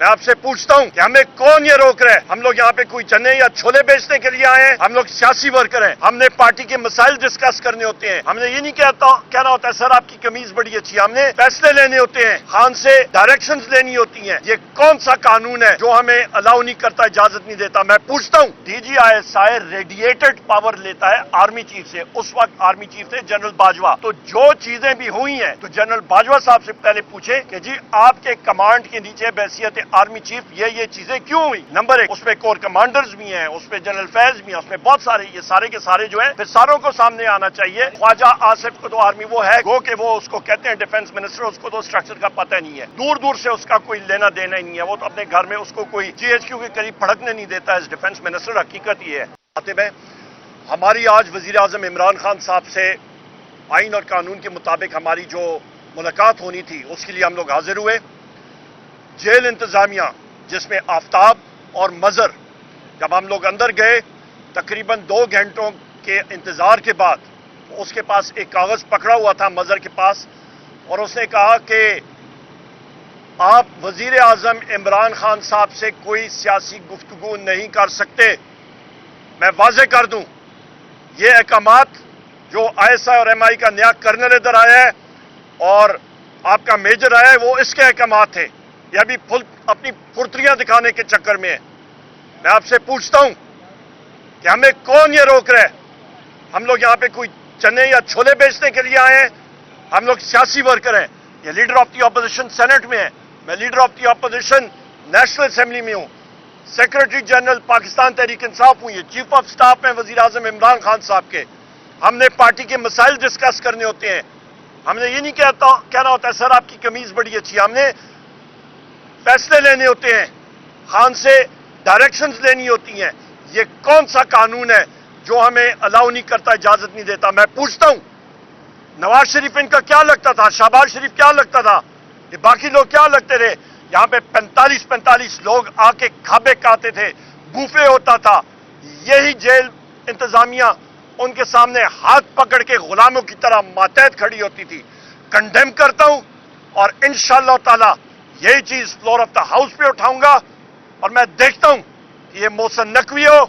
मैं आपसे पूछता हूं कि हमें कौन ये रोक रहा है? हम लोग यहाँ पे कोई चने या छोले बेचने के लिए आए हैं? हम लोग सियासी वर्कर हैं। हमने पार्टी के मसाइल डिस्कस करने होते हैं। हमने ये नहीं कहना होता है सर आपकी कमीज बड़ी अच्छी है। हमने फैसले लेने होते हैं, खान से डायरेक्शंस लेनी होती हैं। ये कौन सा कानून है जो हमें अलाउ नहीं करता, इजाजत नहीं देता? मैं पूछता हूं, DGISI रेडिएटेड पावर लेता है आर्मी चीफ से। उस वक्त आर्मी चीफ थे जनरल बाजवा। तो जो चीजें भी हुई हैं तो जनरल बाजवा साहब से पहले पूछे कि जी आपके कमांड के नीचे बैसियत आर्मी चीफ ये चीजें क्यों हुई? नंबर एक, उसमें कोर कमांडर्स भी हैं, उसमें जनरल फैज भी हैं, उसमें बहुत सारे, ये सारे के सारे जो है फिर सारों को सामने आना चाहिए। ख्वाजा आसिफ को तो आर्मी वो है गो कि वो उसको कहते हैं डिफेंस मिनिस्टर, उसको तो स्ट्रक्चर का पता नहीं है, दूर दूर से उसका कोई लेना देना ही नहीं है। वो तो अपने घर में उसको कोई GHQ के करीब फड़कने नहीं देता है डिफेंस मिनिस्टर। हकीकत ये है। आतिब है, हमारी आज वजीर आजम इमरान खान साहब से आइन और कानून के मुताबिक हमारी जो मुलाकात होनी थी उसके लिए हम लोग हाजिर हुए। जेल इंतजामिया जिसमें आफ्ताब और मजर, जब हम लोग अंदर गए तकरीबन 2 घंटों के इंतजार के बाद उसके पास एक कागज पकड़ा हुआ था मजर के पास, और उसने कहा कि आप वजीर आजम इमरान खान साहब से कोई सियासी गुफ्तगू नहीं कर सकते। मैं वाज़ेह कर दूं, ये अहकामात जो ISI और MI का नया कर्नल इधर आया है और आपका मेजर आया है वो इसके अहकामात थे। यह अभी अपनी फुर्तियां दिखाने के चक्कर में है। मैं आपसे पूछता हूं कि हमें कौन ये रोक रहा है? हम लोग यहां पे कोई चने या छोले बेचने के लिए आए हैं? हम लोग सियासी वर्कर हैं। ये leader of the opposition senate में है, मैं leader of the opposition national assembly में हूं, सेक्रेटरी जनरल पाकिस्तान तहरीक इंसाफ हूं, ये चीफ ऑफ स्टाफ में वजीर आजम इमरान खान साहब के। हमने पार्टी के मसाइल डिस्कस करने होते हैं। हमने ये नहीं कहना होता है सर आपकी कमीज बड़ी अच्छी है। हमने फैसले लेने होते हैं, खान से डायरेक्शंस लेनी होती हैं। ये कौन सा कानून है जो हमें अलाउ नहीं करता, इजाजत नहीं देता? मैं पूछता हूं, नवाज शरीफ इनका क्या लगता था? शहबाज शरीफ क्या लगता था? ये बाकी लोग क्या लगते रहे? यहां पे 45 लोग आके खाबे खाते थे, बूफे होता था। यही जेल इंतजामिया उनके सामने हाथ पकड़ के गुलामों की तरह मातहत खड़ी होती थी। कंडेम करता हूं और इंशाअल्लाह ताला यही चीज फ्लोर ऑफ द हाउस पे उठाऊंगा। और मैं देखता हूं कि ये मोहसिन नकवी हो,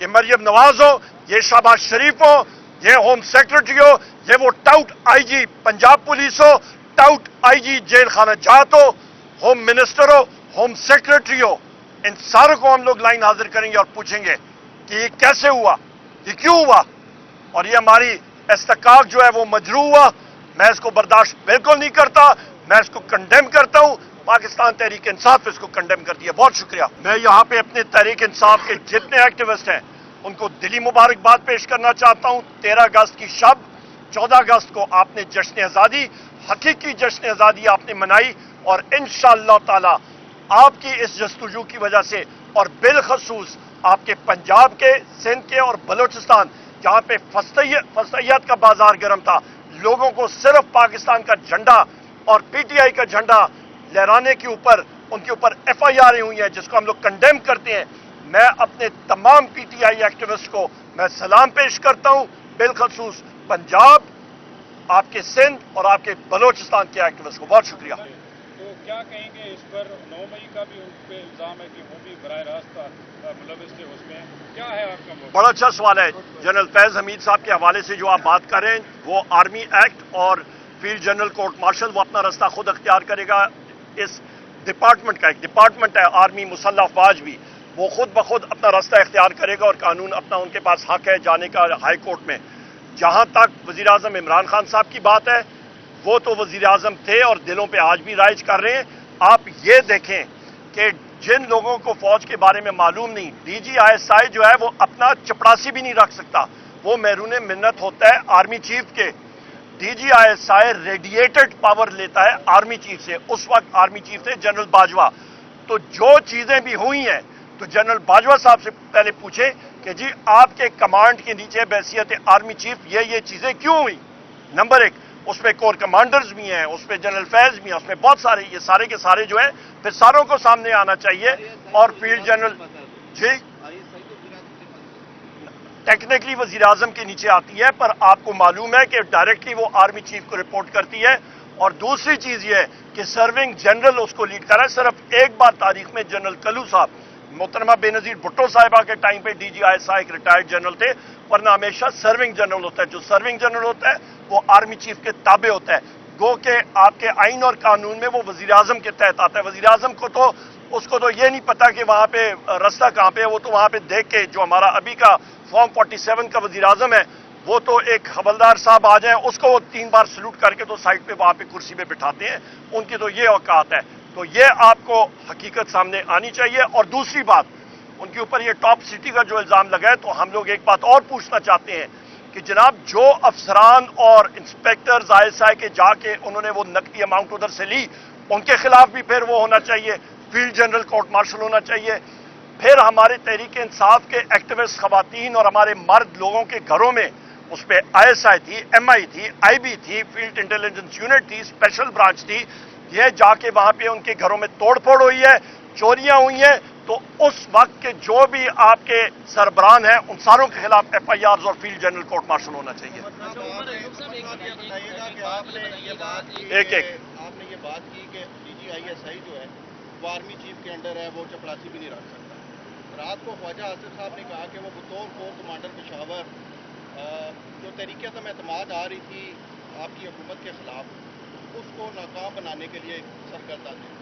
ये मरियम नवाज हो, ये शहबाज शरीफ हो, ये होम सेक्रेटरी हो, ये वो टाउट IG पंजाब पुलिस हो, टाउट IG जेल खाना जात हो, होम मिनिस्टर हो, होम सेक्रेटरी हो, इन सारों को हम लोग लाइन हाजिर करेंगे और पूछेंगे कि ये कैसे हुआ, ये क्यों हुआ, और ये हमारी इस्तकाक जो है वो मजरू हुआ। मैं इसको बर्दाश्त बिल्कुल नहीं करता, मैं इसको कंडेम करता हूं। पाकिस्तान तहरीक इंसाफ इसको कंडेम करती है। बहुत शुक्रिया। मैं यहां पे अपने तहरीक इंसाफ के जितने एक्टिविस्ट हैं उनको दिली मुबारकबाद पेश करना चाहता हूं। 13 अगस्त की शब, 14 अगस्त को आपने जश्न आज़ादी, हकीकी जश्न आज़ादी आपने मनाई, और इंशाअल्लाह ताला आपकी इस जस्तुजू की वजह से, और बिलखसूस आपके पंजाब के, सिंध के और बलोचिस्तान जहां पे फस्तैयत का बाजार गर्म था, लोगों को सिर्फ पाकिस्तान का झंडा और PTI का झंडा लहराने के ऊपर उनके ऊपर FIR हुई हैं, जिसको हम लोग कंडेम करते हैं। मैं अपने तमाम PTI एक्टिविस्ट को मैं सलाम पेश करता हूं, बिलखसूस पंजाब, आपके सिंध और आपके बलोचिस्तान के एक्टिविस्ट को। बहुत शुक्रिया। तो क्या कहेंगे इस पर? 9 मई का भी उन पे इल्जाम है कि वो भी बराह रास्त मुलविस थे, उसमें क्या है आपका मौक़िफ़? बड़ा अच्छा सवाल है। जनरल फैज हमीद साहब के हवाले से जो आप बात कर रहे हैं, वो आर्मी एक्ट और फील्ड जनरल कोर्ट मार्शल वो अपना रास्ता खुद अख्तियार करेगा। इस डिपार्टमेंट का एक डिपार्टमेंट है आर्मी मुसल्लह अफवाज भी, वो खुद ब खुद अपना रास्ता इख्तियार करेगा और कानून अपना, उनके पास हक है जाने का हाई कोर्ट में। जहां तक वजीर आजम इमरान खान साहब की बात है, वो तो वजीर आजम थे और दिलों पे आज भी राइज कर रहे हैं। आप ये देखें कि जिन लोगों को फौज के बारे में मालूम नहीं, DGISI जो है वो अपना चपरासी भी नहीं रख सकता, वो महरून मिन्नत होता है आर्मी चीफ के। DGISI रेडिएटेड पावर लेता है आर्मी चीफ से। उस वक्त आर्मी चीफ थे जनरल बाजवा। तो जो चीजें भी हुई हैं तो जनरल बाजवा साहब से पहले पूछे कि जी आपके कमांड के नीचे बैसियत आर्मी चीफ ये चीजें क्यों हुई? नंबर एक, उसमें कोर कमांडर्स भी हैं, उसमें जनरल फैज भी हैं, उसमें बहुत सारे, ये सारे के सारे जो है फिर सारों को सामने आना चाहिए। और फील्ड जनरल जी टेक्निकली वजीर आजम के नीचे आती है, पर आपको मालूम है कि डायरेक्टली वो आर्मी चीफ को रिपोर्ट करती है اور دوسری چیز یہ ہے کہ سرونگ جنرل اس کو لیڈ کر رہا ہے. صرف ایک بار تاریخ میں جنرل کلو صاحب محترمہ بے نظیر بھٹو صاحبہ کے ٹائم پہ D G I S I ایک ریٹائرڈ جنرل تھے, ورنہ ہمیشہ سرونگ جنرل ہوتا ہے. جو سرونگ جنرل ہوتا ہے وہ آرمی چیف کے تابع ہوتا ہے. گو کہ آپ کے آئین اور قانون میں وہ وزیر اعظم کے تحت آتا ہے. وزیر اعظم کو تو اس کو تو یہ نہیں پتا کہ وہاں پہ رستہ کہاں پہ ہے, وہ تو وہاں پہ دیکھ کے جو ہمارا ابھی کا فارم 47 کا وزیر اعظم ہے وہ تو ایک حوالدار صاحب آ جائیں اس کو وہ 3 بار سلوٹ کر کے تو سائٹ پہ وہاں پہ کرسی پہ بٹھاتے ہیں. ان کی تو یہ اوقات ہے. تو یہ آپ کو حقیقت سامنے آنی چاہیے. اور دوسری بات, ان کے اوپر یہ ٹاپ سٹی کا جو الزام لگا ہے, تو ہم لوگ ایک بات اور پوچھنا چاہتے ہیں کہ جناب جو افسران اور انسپیکٹرز آئی ایس آئی کے جا کے انہوں نے وہ نقدی اماؤنٹ ادھر سے لی, ان کے خلاف بھی پھر وہ ہونا چاہیے, فیلڈ جنرل کورٹ مارشل ہونا چاہیے. پھر ہمارے تحریک انصاف کے ایکٹیوسٹ خواتین اور ہمارے مرد لوگوں کے گھروں میں اس پہ آئی ایس آئی تھی, ایم آئی تھی, آئی بی تھی, فیلڈ انٹیلیجنس یونٹ تھی, اسپیشل برانچ تھی. یہ جا کے وہاں پہ ان کے گھروں میں توڑ پھوڑ ہوئی ہے, چوریاں ہوئی ہیں. تو اس وقت کے جو بھی آپ کے سربراہ ہیں ان ساروں کے خلاف ایف آئی آرز اور فیلڈ جنرل کورٹ مارشل ہونا چاہیے. ایک آپ نے یہ بات کی کہ D G I S I جو ہے وہ آرمی چیف کے انڈر ہے, وہ چپڑاسی بھی نہیں رکھ سکتا. رات کو خواجہ آصف صاحب نے کہا کہ وہ بطور کور کمانڈر پشاور جو تحریک عدم اعتماد آ رہی تھی آپ کی حکومت کے خلاف, اس کو ناکام بنانے کے لیے سرگردہ تھے.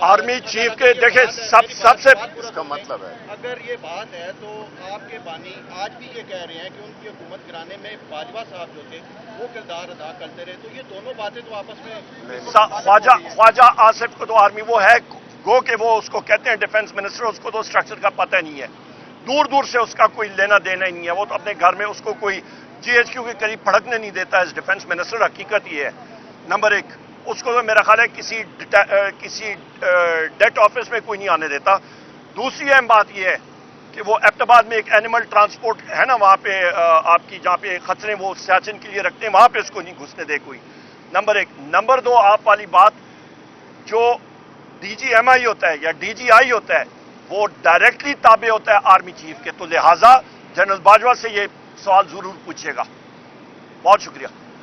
آرمی چیف کے دیکھیں سب سے اس کا مطلب ہے اگر یہ بات ہے تو آپ کے بانی آج بھی یہ کہہ رہے ہیں کہ ان کی حکومت گرانے میں باجوہ صاحب جو تھے وہ کردار ادا کرتے رہے, تو یہ دونوں باتیں تو آپس میں خواجہ آصف کو تو آرمی وہ ہے گو کہ وہ اس کو کہتے ہیں ڈیفنس منسٹر, اس کو تو اسٹرکچر کا پتہ نہیں ہے, دور دور سے اس کا کوئی لینا دینا ہی نہیں ہے. وہ تو اپنے گھر میں اس کو کوئی جی ایچ کیو کے قریب پھڑکنے نہیں دیتا ایز ڈیفنس منسٹر. حقیقت یہ ہے نمبر ایک, اس کو تو میرا خیال ہے کسی ڈیٹ آفس میں کوئی نہیں آنے دیتا. دوسری اہم بات یہ ہے کہ وہ ایبٹ آباد میں ایک اینیمل ٹرانسپورٹ ہے نا, وہاں پہ آپ کی جہاں پہ خچرے وہ سیاچن کے لیے رکھتے ہیں, وہاں پہ اس کو نہیں گھسنے دے کوئی. نمبر ایک. نمبر دو, آپ والی بات, جو ڈی جی ایم آئی ہوتا ہے یا ڈی جی آئی ہوتا ہے وہ ڈائریکٹلی تابع ہوتا ہے آرمی چیف کے, تو لہٰذا جنرل باجوہ سے یہ سوال ضرور پوچھے گا. بہت شکریہ.